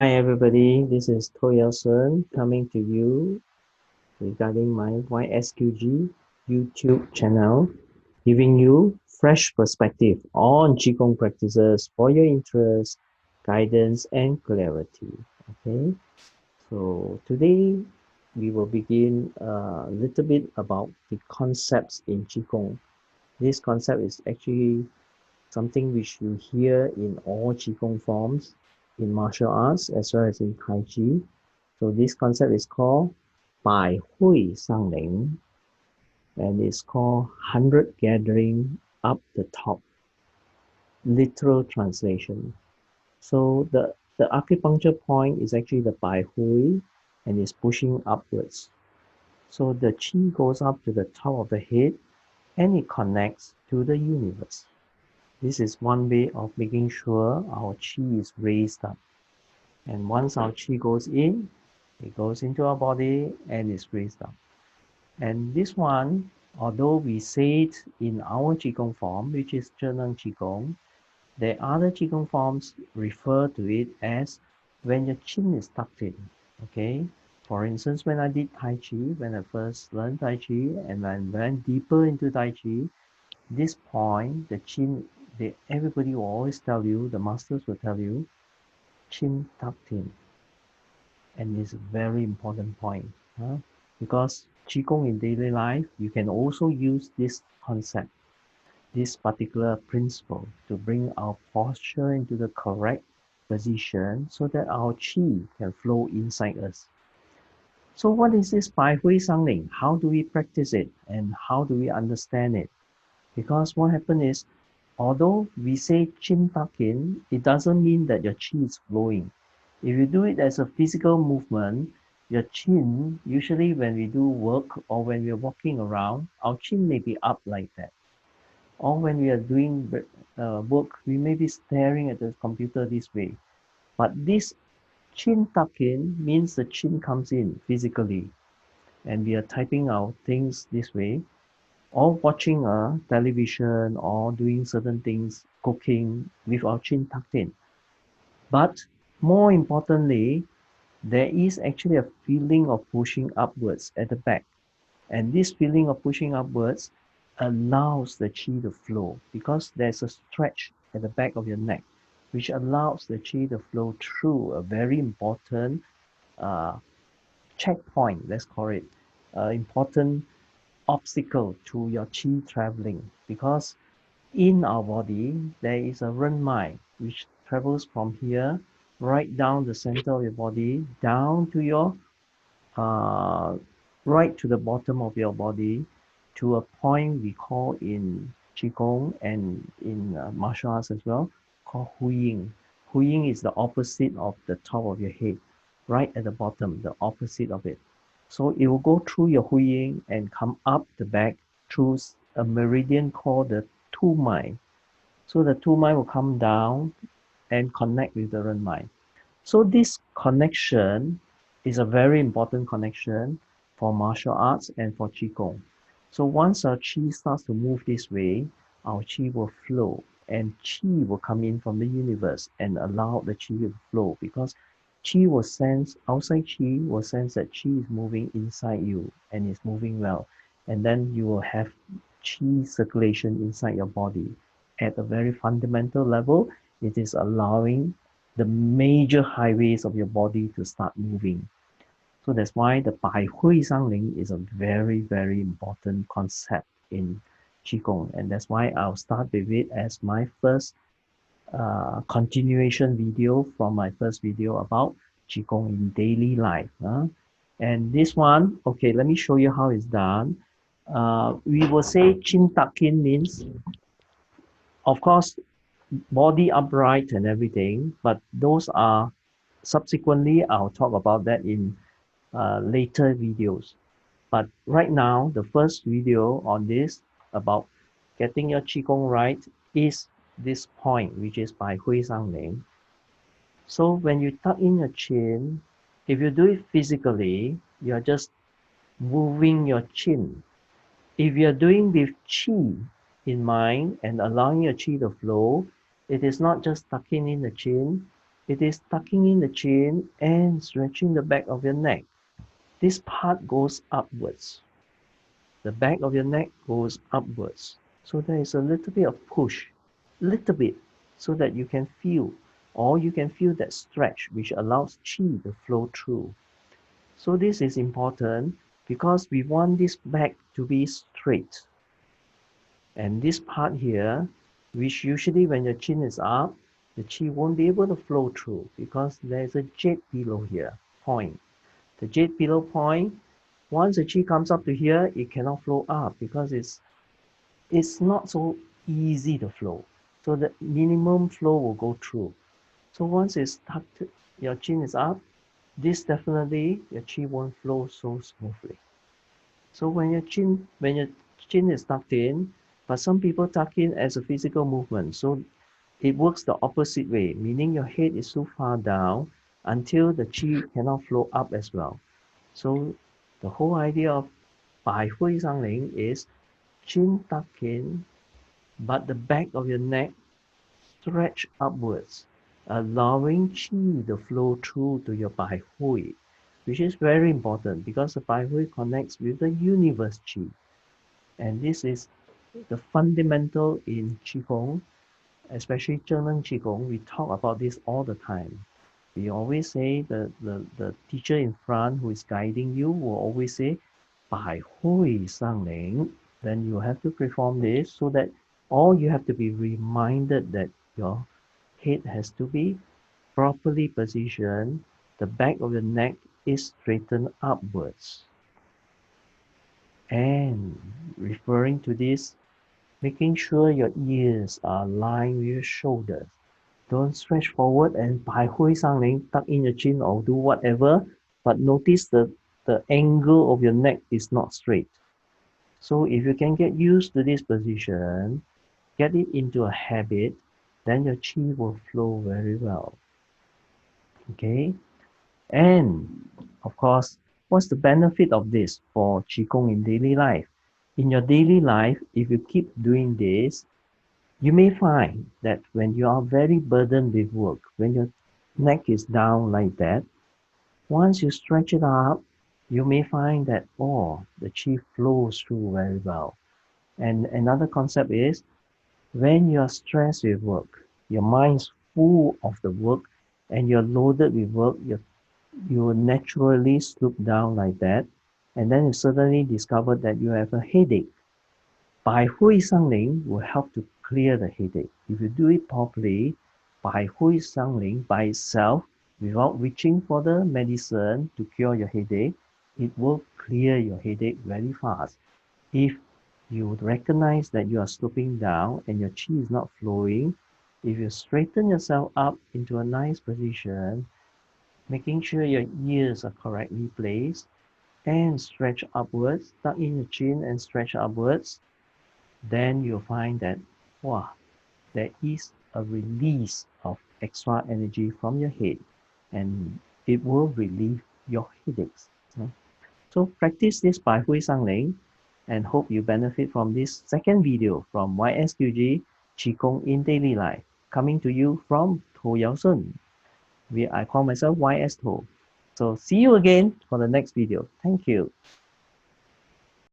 Hi everybody, this is Toyelson coming to you regarding my YSQG YouTube channel, giving you fresh perspective on Qigong practices for your interest, guidance, and clarity. Okay, so today we will begin a little bit about the concepts in Qigong. This concept is actually something which you hear in all Qigong forms, in martial arts as well as in Tai Chi. So this concept is called Baihui and it's called 100 gathering up the top, literal translation. So the acupuncture point is actually the Baihui and is pushing upwards. So the Qi goes up to the top of the head and it connects to the universe. This is one way of making sure our Qi is raised up. And once our Qi goes in, it goes into our body and is raised up. And this one, although we say it in our Qigong form, which is Zheneng Qigong, the other Qigong forms refer to it as when your chin is tucked in. Okay? For instance, when I did Tai Chi, when I first learned Tai Chi and I went deeper into Tai Chi, this point, the chin, everybody will always tell you, the masters will tell you, chin tucked in. And it's a very important point. Huh? Because Qigong in daily life, you can also use this concept, this particular principle to bring our posture into the correct position so that our Qi can flow inside us. So what is this Bai Hui Ling? How do we practice it and how do we understand it? Because what happened is, although we say chin tuck in, it doesn't mean that your Qi is flowing. If you do it as a physical movement, your chin, usually when we do work or when we're walking around, our chin may be up like that. Or when we are doing work, we may be staring at the computer this way. But this chin tuck in means the chin comes in physically and we are typing our things this way or watching a television or doing certain things, cooking with our chin tucked in. But more importantly, there is actually a feeling of pushing upwards at the back. And this feeling of pushing upwards allows the chi to flow because there's a stretch at the back of your neck, which allows the chi to flow through a very important uh, checkpoint, let's call it, important obstacle to your chi traveling. Because in our body, there is a renmai which travels from here right down the center of your body, down to your uh, right to the bottom of your body to a point we call in Qigong and in martial arts as well, called Huying. Huying is the opposite of the top of your head, right at the bottom, the opposite of it. So it will go through your Huying and come up the back through a meridian called the Tu Mai. So the Tu Mai will come down and connect with the Renmai. So this connection is a very important connection for martial arts and for Qigong. So once our Qi starts to move this way, our Qi will flow and Qi will come in from the universe and allow the Qi to flow because Qi will sense, outside Qi will sense that Qi is moving inside you and is moving well. And then you will have Qi circulation inside your body. At a very fundamental level, it is allowing the major highways of your body to start moving. So that's why the Bai Hui Ling is a very, very important concept in Qigong. And that's why I'll start with it as my first continuation video from my first video about Qigong in daily life. And this one, okay, let me show you how it's done. We will say Chin Takin means, of course, body upright and everything, but those are subsequently, I'll talk about that in later videos. But right now, the first video on this about getting your Qigong right is this point, which is by Hui Ling. So when you tuck in your chin, if you do it physically, you're just moving your chin. If you're doing with Qi in mind and allowing your Qi to flow, it is not just tucking in the chin, It is tucking in the chin and stretching the back of your neck. This part goes upwards. The back of your neck goes upwards. So there is a little bit of push, little bit, so that you can feel, or you can feel that stretch which allows qi to flow through. So this is important because we want this back to be straight. And this part here, which usually when your chin is up, the qi won't be able to flow through because there's a jade below here, point. The jade below point, once the qi comes up to here, it cannot flow up because it's not so easy to flow. So the minimum flow will go through. So once it's tucked, your chin is up, this definitely your qi won't flow so smoothly. So when your chin is tucked in, but some people tuck in as a physical movement. So it works the opposite way, meaning your head is so far down until the qi cannot flow up as well. So the whole idea of Baihui Ling is chin tucked in, but the back of your neck stretch upwards, allowing qi to flow through to your Baihui, which is very important because the Baihui connects with the universe qi. And this is the fundamental in Qigong, especially Zheng Qigong. We talk about this all the time. We always say the teacher in front who is guiding you will always say, 百会上灵. Then you have to perform this so that all you have to be reminded that your head has to be properly positioned. The back of the neck is straightened upwards. And referring to this, making sure your ears are aligned with your shoulders. Don't stretch forward and 百会上灵, tuck in your chin or do whatever, but notice the angle of your neck is not straight. So if you can get used to this position, get it into a habit, then your qi will flow very well. Okay? And of course, what's the benefit of this for Qigong in daily life? In your daily life, if you keep doing this, you may find that when you are very burdened with work, when your neck is down like that, once you stretch it up, you may find that, oh, the qi flows through very well. And another concept is when you are stressed with work, your mind's full of the work and you're loaded with work, you will naturally sloop down like that. And then you suddenly discover that you have a headache. Baihui Ling will help to clear the headache. If you do it properly, Baihui Ling by itself, without reaching for the medicine to cure your headache, it will clear your headache very fast. If you recognize that you are sloping down and your qi is not flowing, if you straighten yourself up into a nice position, making sure your ears are correctly placed, and stretch upwards, tuck in your chin and stretch upwards, then you'll find that, wow, there is a release of extra energy from your head and it will relieve your headaches. So practice this by Hui Sang Ling and hope you benefit from this second video from YSQG Qigong in Daily Life, coming to you from To Yao Sun. I call myself YS To. So see you again for the next video. Thank you.